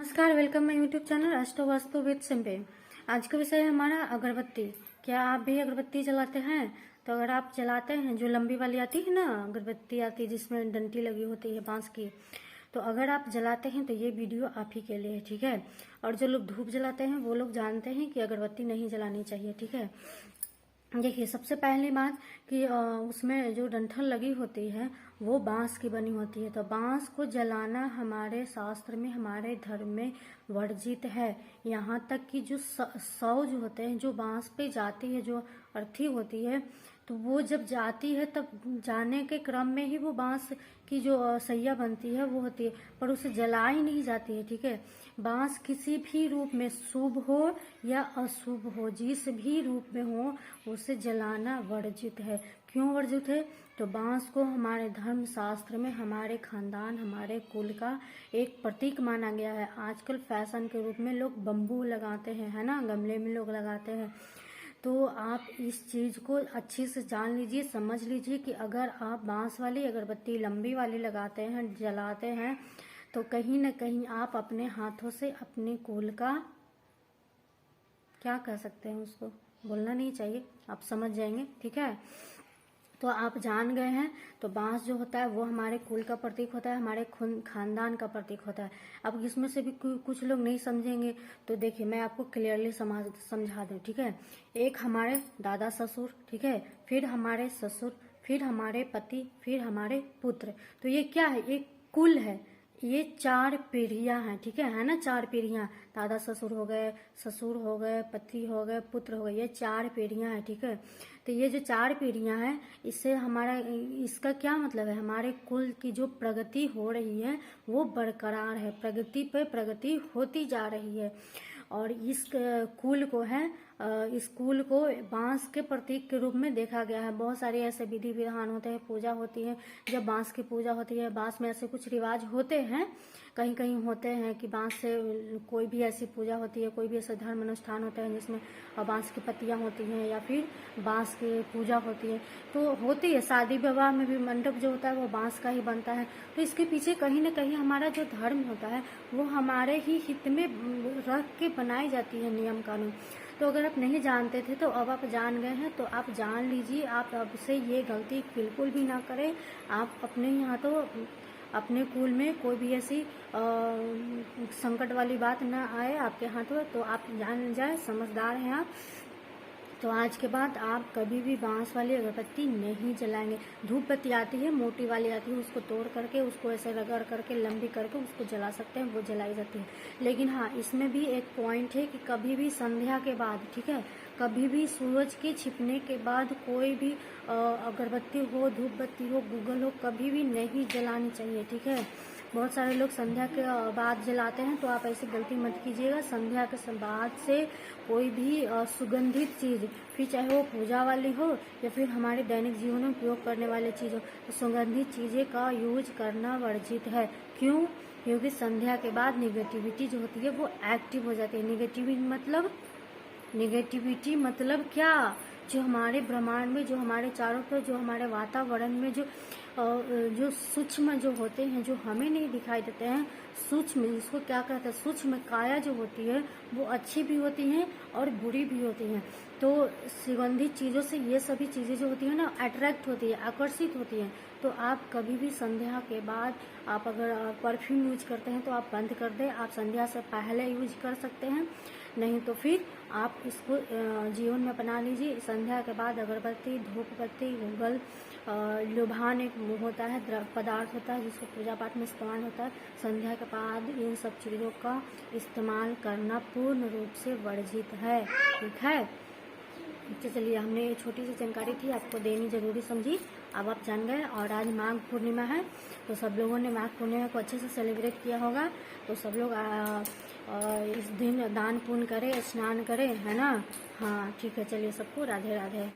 नमस्कार, welcome my YouTube channel Ashto Vastu with सिंपे। आज का विषय है हमारा अगरबत्ती। क्या आप भी अगरबत्ती जलाते हैं? तो अगर आप जलाते हैं, जो लंबी वाली आती है ना अगरबत्ती आती है जिसमें डंटी लगी होती है बांस की, तो अगर आप जलाते हैं तो ये वीडियो आप ही के लिए है, ठीक है। और जो लोग धूप जलाते हैं वो लोग जानते हैं कि अगरबत्ती नहीं जलानी चाहिए, ठीक है। देखिए, सबसे पहली बात कि उसमें जो डंठल लगी होती है वो बांस की बनी होती है, तो बांस को जलाना हमारे शास्त्र में, हमारे धर्म में वर्जित है। यहाँ तक कि जो सौ जो होते हैं, जो बांस पे जाती है, जो अर्थी होती है, तो वो जब जाती है तब जाने के क्रम में ही वो बांस की जो सैया बनती है वो होती है, पर उसे जलाई नहीं जाती है, ठीक है। बांस किसी भी रूप में, शुभ हो या अशुभ हो, जिस भी रूप में हो, उसे जलाना वर्जित है। क्यों वर्जित है? तो बांस को हमारे धर्म शास्त्र में, हमारे खानदान, हमारे कुल का एक प्रतीक माना गया है। आजकल फैशन के रूप में लोग बम्बू लगाते हैं, है ना, गमले में लोग लगाते हैं। तो आप इस चीज को अच्छे से जान लीजिए, समझ लीजिए कि अगर आप बांस वाली अगरबत्ती लंबी वाली लगाते हैं, जलाते हैं, तो कहीं न कहीं आप अपने हाथों से अपने कुल का, क्या कह सकते हैं उसको, बोलना नहीं चाहिए, आप समझ जाएंगे, ठीक है। तो आप जान गए हैं। तो बांस जो होता है वो हमारे कुल का प्रतीक होता है, हमारे खानदान का प्रतीक होता है। अब इसमें से भी कुछ लोग नहीं समझेंगे, तो देखिए मैं आपको क्लियरली समझा दूं, ठीक है। एक हमारे दादा ससुर, ठीक है, फिर हमारे ससुर, फिर हमारे पति, फिर हमारे पुत्र। तो ये क्या है? एक कुल है, ये 4 पीढ़ियां हैं, ठीक है ना, 4 पीढ़ियां। दादा ससुर हो गए, पति हो गए, पुत्र हो गए, ये 4 पीढ़ियां हैं, ठीक है। तो ये जो 4 पीढ़ियां हैं, इससे हमारा, इसका क्या मतलब है? हमारे कुल की जो प्रगति हो रही है वो बरकरार है, प्रगति पे प्रगति होती जा रही है। और इस कुल को है, इस कुल को बांस के प्रतीक के रूप में देखा गया है। बहुत सारे ऐसे विधि विधान होते हैं, पूजा होती है, जब बांस की पूजा होती है, बांस में ऐसे कुछ रिवाज होते हैं, कहीं कहीं होते हैं कि बांस से कोई भी ऐसी पूजा होती है, कोई भी ऐसा धर्म अनुष्ठान होता है जिसमें बांस की पत्तियां होती हैं या फिर बांस की पूजा होती है, तो होती है। शादी विवाह में भी मंडप जो होता है वो बांस का ही बनता है। तो इसके पीछे कहीं ना कहीं हमारा जो धर्म होता है वो हमारे ही हित में रख के बनाई जाती है नियम कानून। तो अगर आप नहीं जानते थे तो अब आप जान गए हैं, तो आप जान लीजिए, आप अब से ये गलती बिल्कुल भी ना करें। आप अपने यहाँ तो अपने कुल में कोई भी ऐसी संकट वाली बात ना आए आपके हाथों, तो आप जान जाए, समझदार हैं आप। तो आज के बाद आप कभी भी बांस वाली अगरबत्ती नहीं जलाएंगे। धूप बत्ती आती है, मोटी वाली आती है, उसको तोड़ करके, उसको ऐसे रगड़ करके, लंबी करके उसको जला सकते हैं, वो जलाई जाती है। लेकिन हाँ, इसमें भी एक पॉइंट है कि कभी भी संध्या के बाद, ठीक है, कभी भी सूरज के छिपने के बाद कोई भी अगरबत्ती हो, धूप बत्ती हो, गूगल हो, कभी भी नहीं जलानी चाहिए, ठीक है। बहुत सारे लोग संध्या के बाद जलाते हैं, तो आप ऐसी गलती मत कीजिएगा। संध्या के बाद से कोई भी सुगंधित चीज, फिर चाहे वो पूजा वाली हो या फिर हमारे दैनिक जीवन में उपयोग करने वाली चीज हो, तो सुगंधित चीजें का यूज करना वर्जित है। क्यों? क्योंकि संध्या के बाद निगेटिविटी जो होती है वो एक्टिव हो जाती है। निगेटिविटी मतलब क्या? जो हमारे ब्रह्मांड में, जो हमारे चारों तरफ, जो हमारे वातावरण में जो सूक्ष्म जो होते हैं, जो हमें नहीं दिखाई देते हैं, सूक्ष्म, इसको क्या कहते हैं, सूक्ष्म काया जो होती है वो अच्छी भी होती हैं और बुरी भी होती हैं। तो सुगंधित चीजों से ये सभी चीजें जो होती है ना, अट्रैक्ट होती है, आकर्षित होती हैं। तो आप कभी भी संध्या के बाद, आप अगर परफ्यूम यूज करते हैं तो आप बंद कर दें। आप संध्या से पहले यूज कर सकते हैं, नहीं तो फिर आप इसको जीवन में अपना लीजिए। संध्या के बाद अगरबत्ती, धूप बत्ती, गूगल, लुभान एक होता है, पदार्थ होता है जिसको पूजा पाठ में इस्तेमाल होता है। संध्या के बाद इन सब चीज़ों का इस्तेमाल करना पूर्ण रूप से वर्जित है, ठीक है। तो चलिए, हमने छोटी सी जानकारी थी आपको देनी जरूरी समझी, अब आप जान गए। और आज माघ पूर्णिमा है, तो सब लोगों ने माघ पूर्णिमा को अच्छे से सेलिब्रेट किया होगा। तो सब लोग इस दिन दान पुण्य करें, स्नान करें, है ना। हाँ ठीक है, चलिए, सबको राधे राधे।